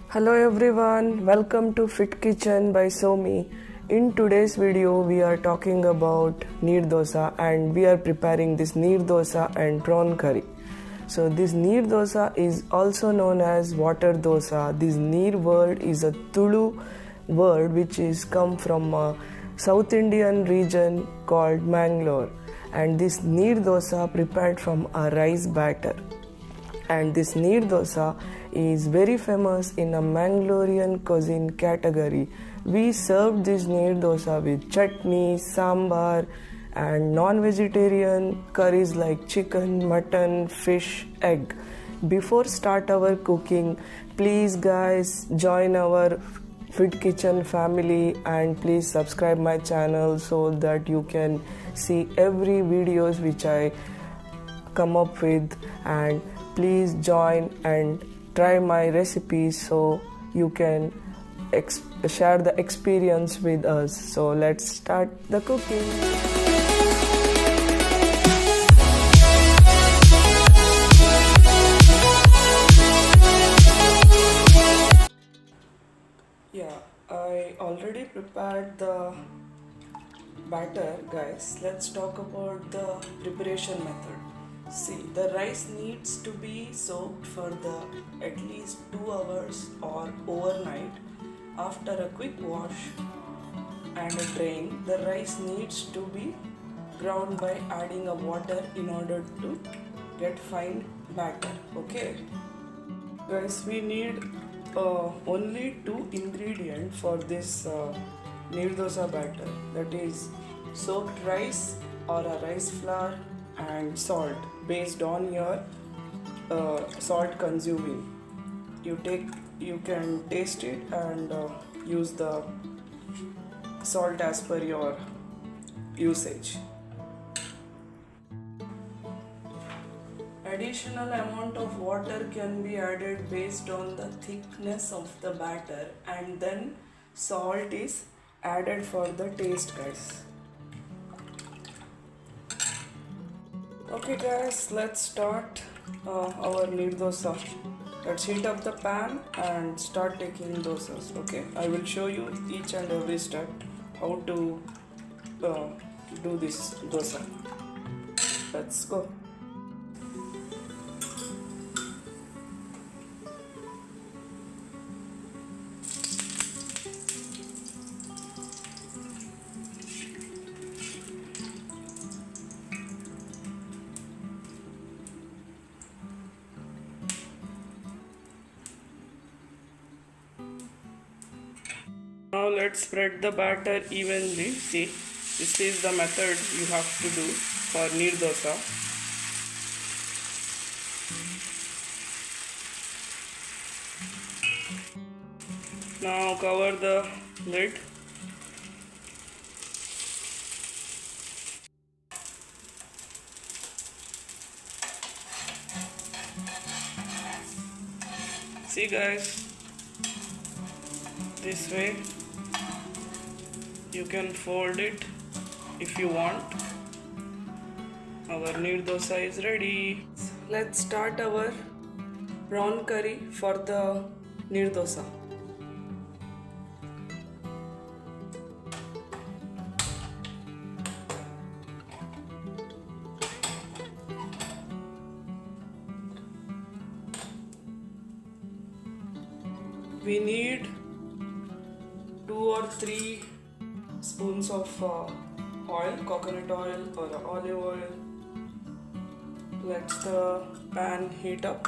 Hello everyone, welcome to Fit Kitchen by Somi. In today's video we are talking about Neer Dosa and we are preparing this Neer Dosa and prawn curry. So this Neer Dosa is also known as water dosa. This Neer word is a Tulu word which is come from a South Indian region called Mangalore, and this Neer Dosa prepared from a rice batter. And this Neer Dosa is very famous in a Mangalorean cuisine category. We serve this Neer Dosa with chutney, sambar and non-vegetarian curries like chicken, mutton, fish, egg. Before start our cooking, please guys join our Fit Kitchen family and please subscribe my channel so that you can see every videos which I come up with, and please join and try my recipes so you can share the experience with us. So let's start the cooking. Yeah, I already prepared the batter, guys. Let's talk about the preparation method. See, the rice needs to be soaked for at least 2 hours or overnight. After a quick wash and a drain, the rice needs to be ground by adding a water in order to get fine batter. Okay, guys, we need only 2 ingredients for this Neer Dosa batter, that is soaked rice or a rice flour and salt based on your salt consuming. You can taste it and use the salt as per your usage. Additional amount of water can be added based on the thickness of the batter, and then salt is added for the taste, guys. Okay guys, let's start our Neer Dosa. Let's heat up the pan and start taking dosas. Okay, I will show you each and every step how to do this dosa. Let's go. Now let's spread the batter evenly. See, this is the method you have to do for Neer Dosa. Now cover the lid. See guys, this way you can fold it if you want. Our Neer Dosa is ready. Let's start our prawn curry for the Neer Dosa. We need 2 or 3 spoons of oil, coconut oil or olive oil. Let the pan heat up.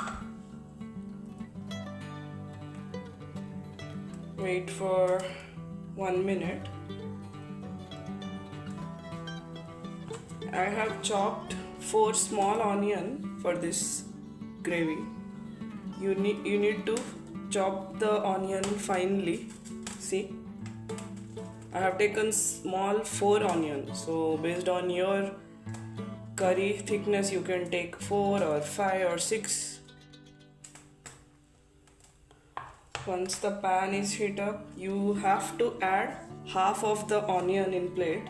Wait for 1 minute. I have chopped 4 small onions for this gravy. You need to chop the onion finely. See, I have taken small 4 onions, so based on your curry thickness you can take 4 or 5 or 6. Once the pan is heat up, you have to add half of the onion in plate.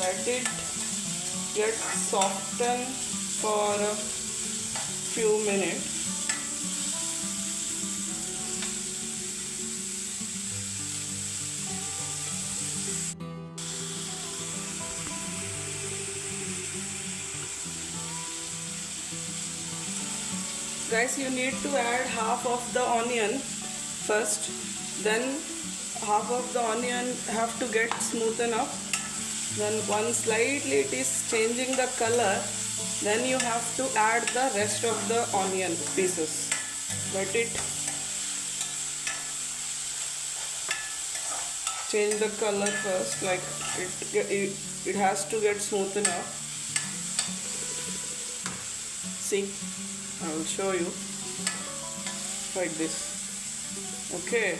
let it get soften for a few minutes. Guys, you need to add half of the onion first, then half of the onion have to get smoothened up. Then once slightly it is changing the color, then you have to add the rest of the onion pieces. Let it change the color first, like it has to get smoothened up. See, I will show you like this. Okay,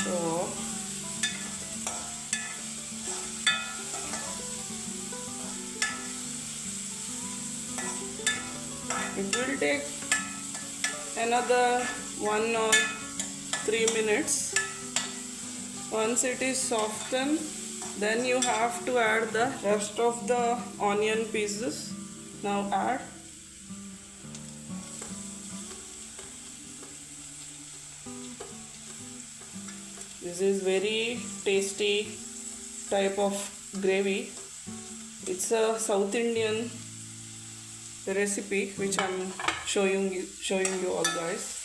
so it will take another 1 or 3 minutes. Once it is softened, then you have to add the rest of the onion pieces. Now add. This is very tasty type of gravy. It's a South Indian recipe which I'm showing you all, guys.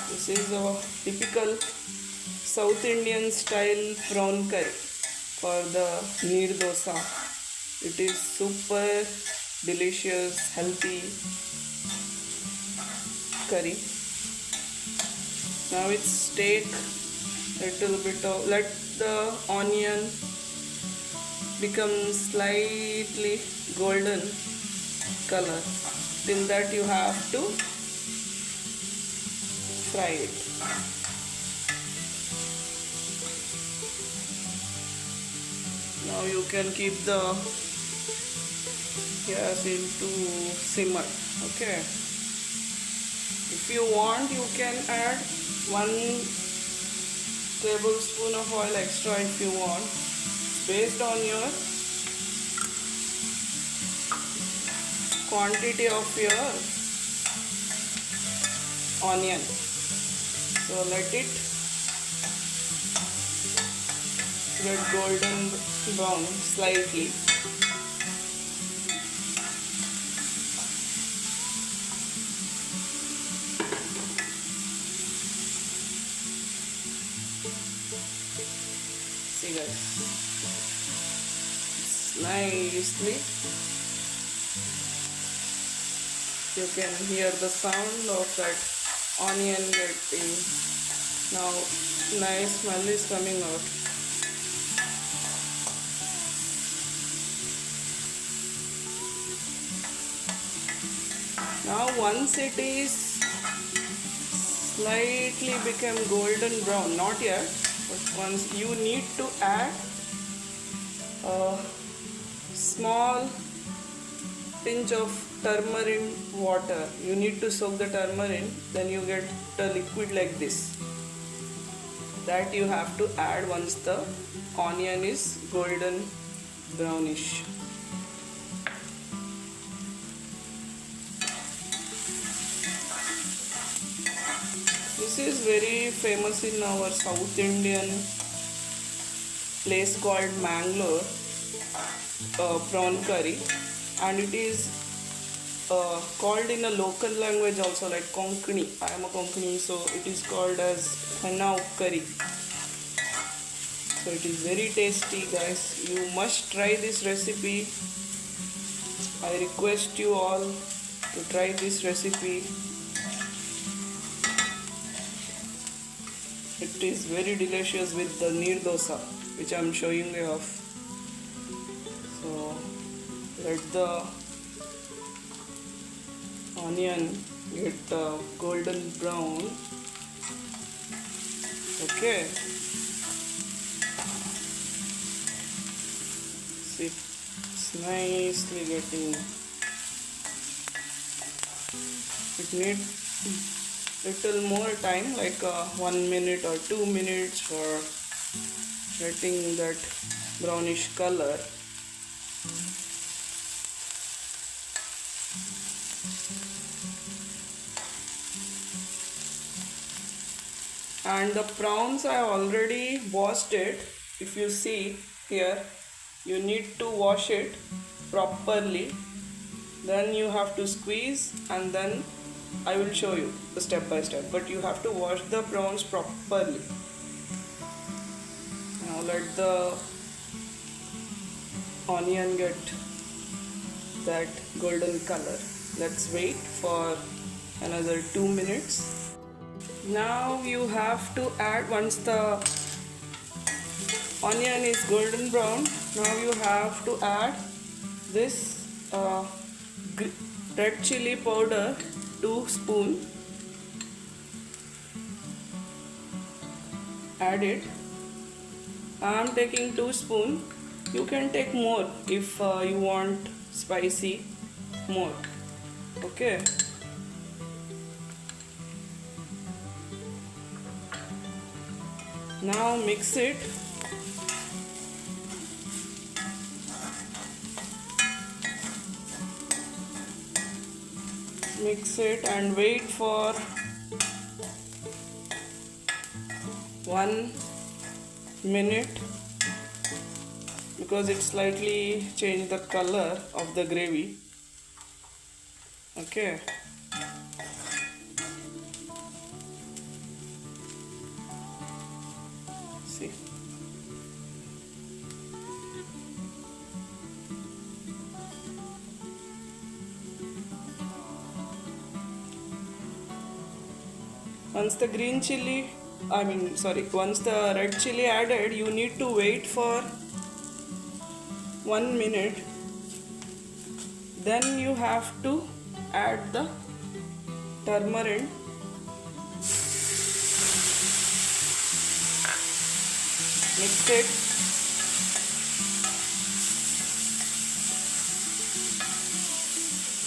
This is a typical South Indian style prawn curry for the Neer Dosa. It is super delicious, healthy curry. Now it's take little bit of, let the onion become slightly golden color. Till that you have to fry it. Now you can keep the gas into simmer. Okay. If you want, you can add 1 tablespoon of oil extra if you want, based on your quantity of your onion. So let it get golden brown slightly. See guys, it's nicely, you can hear the sound of that onion getting, now nice smell is coming out. Now once it is slightly become golden brown, not yet, but once, you need to add a small pinch of turmeric water. You need to soak the turmeric, then you get a liquid like this. That you have to add once the onion is golden brownish. This is very famous in our South Indian place called Mangalore, prawn curry, and it is called in a local language also, like Konkani. I am a Konkani, so it is called as henna curry. So it is very tasty, guys. You must try this recipe. I request you all to try this recipe. It is very delicious with the Neer Dosa, which I am showing you off. So let the onion get golden brown. Okay. See, it's nicely getting. It needs little more time, like 1 minute or 2 minutes, or getting that brownish color. And the prawns I already washed it. If you see here, you need to wash it properly. Then you have to squeeze, and then I will show you the step by step. But you have to wash the prawns properly. Now let the onion get that golden color. Let's wait for another 2 minutes. Now you have to add, once the onion is golden brown, now you have to add this red chili powder, 2 spoons. Add it. I am taking 2 spoons. You can take more if you want spicy more. Okay. Now mix it. Mix it and wait for 1 minute, because it slightly changed the color of the gravy. Okay. See. Once the once the red chili added, you need to wait for 1 minute. Then you have to add the turmeric. Mix it.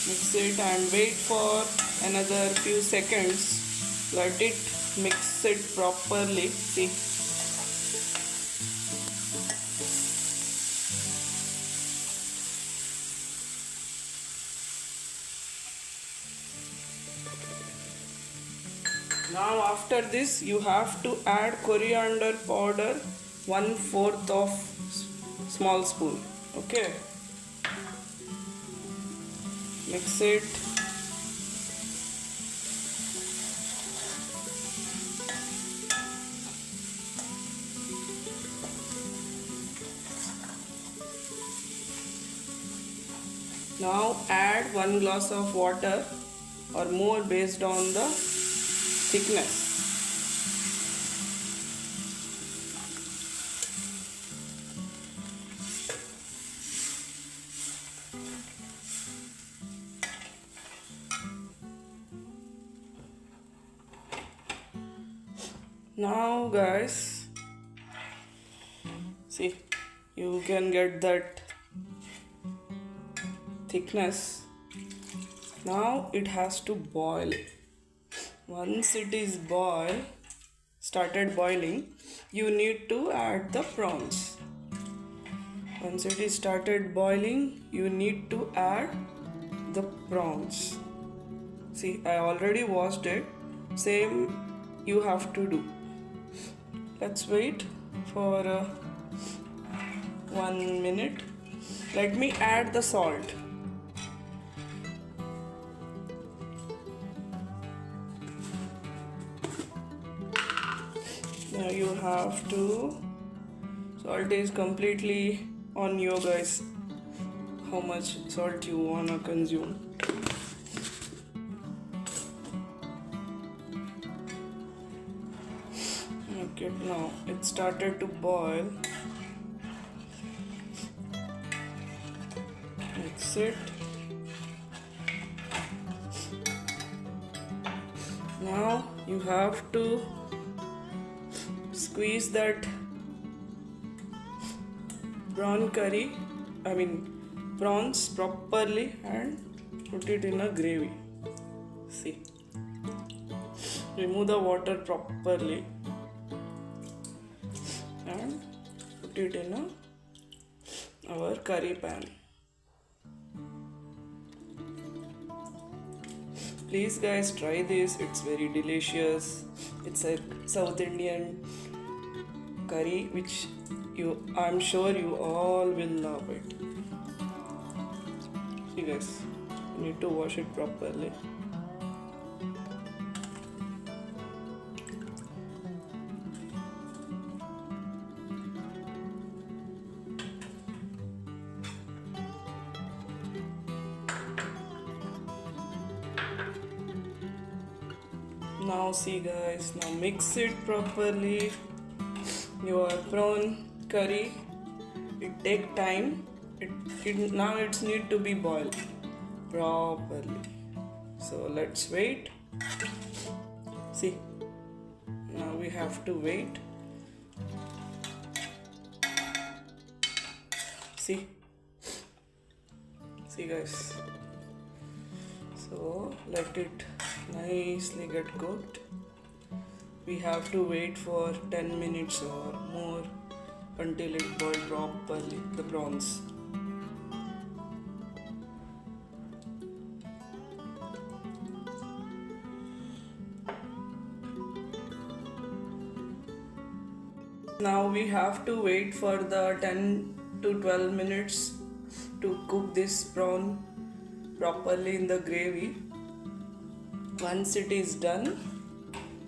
Mix it and wait for another few seconds. Let it mix it properly. See. Now after this you have to add coriander powder, 1/4 of small spoon. Okay. Mix it. Now add 1 glass of water or more based on the thickness. Now guys, see, you can get that thickness. Now it has to boil. Once it is started boiling, you need to add the prawns. Once it is started boiling, you need to add the prawns. See, I already washed it. Same you have to do. Let's wait for 1 minute. Let me add the salt. Now you have to, salt is completely on you guys, how much salt you wanna consume. Okay, now it started to boil. Mix it. Now you have to squeeze that prawns properly and put it in a gravy. See, remove the water properly and put it in our curry pan. Please guys, try this, it's very delicious. It's a South Indian curry which I'm sure you all will love it. See guys, you need to wash it properly. Now see guys, now mix it properly. Your prawn curry, it take time. Now it's need to be boiled properly. So let's wait. See, now we have to wait. See guys. So let it nicely get cooked. We have to wait for 10 minutes or more until it boils properly, the prawns. Now we have to wait for the 10 to 12 minutes to cook this prawn properly in the gravy. Once it is done,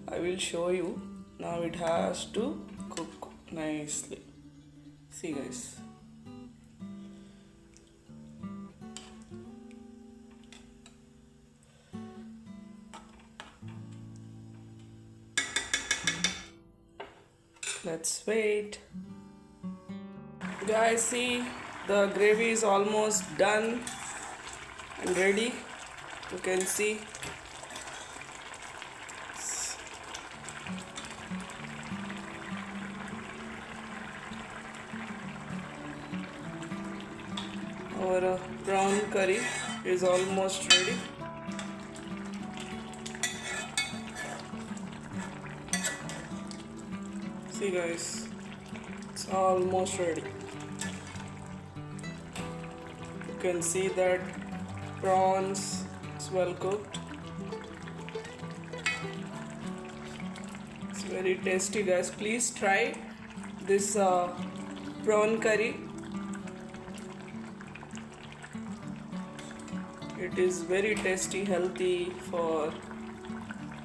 I will show you. Now it has to cook nicely. See guys. Let's wait. Guys, see, the gravy is almost done and ready. You can see. Our prawn curry is almost ready. See guys, it's almost ready. You can see that prawns is well cooked. It's very tasty guys. Please try this prawn curry. It is very tasty, healthy for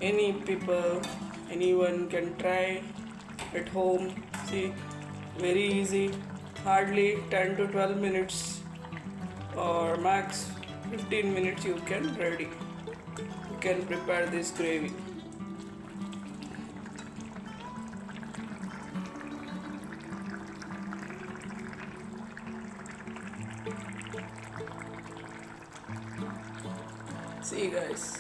any people. Anyone can try at home. See, very easy, hardly 10 to 12 minutes or max 15 minutes you can ready. You can prepare this gravy. See guys,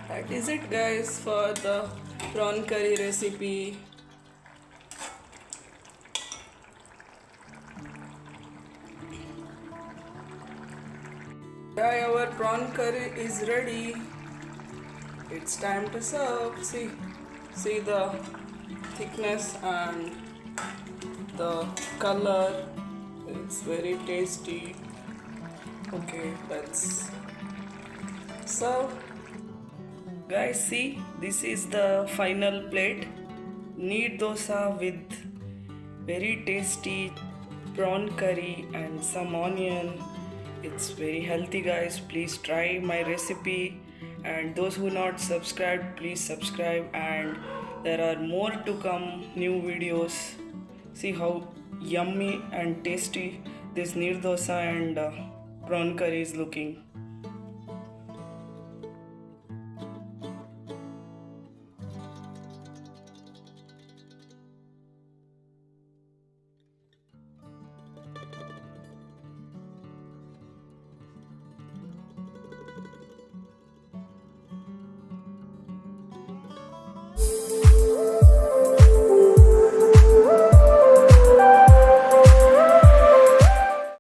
that is it guys for the prawn curry recipe. Our prawn curry is ready. It's time to serve. See the thickness and the color. It's very tasty. Okay, let's serve. Guys, see, this is the final plate. Neer dosa with very tasty prawn curry and some onion. It's very healthy guys. Please try my recipe, and those who not subscribed, please subscribe, and there are more to come, new videos. See how yummy and tasty this neer dosa and prawn curry is looking.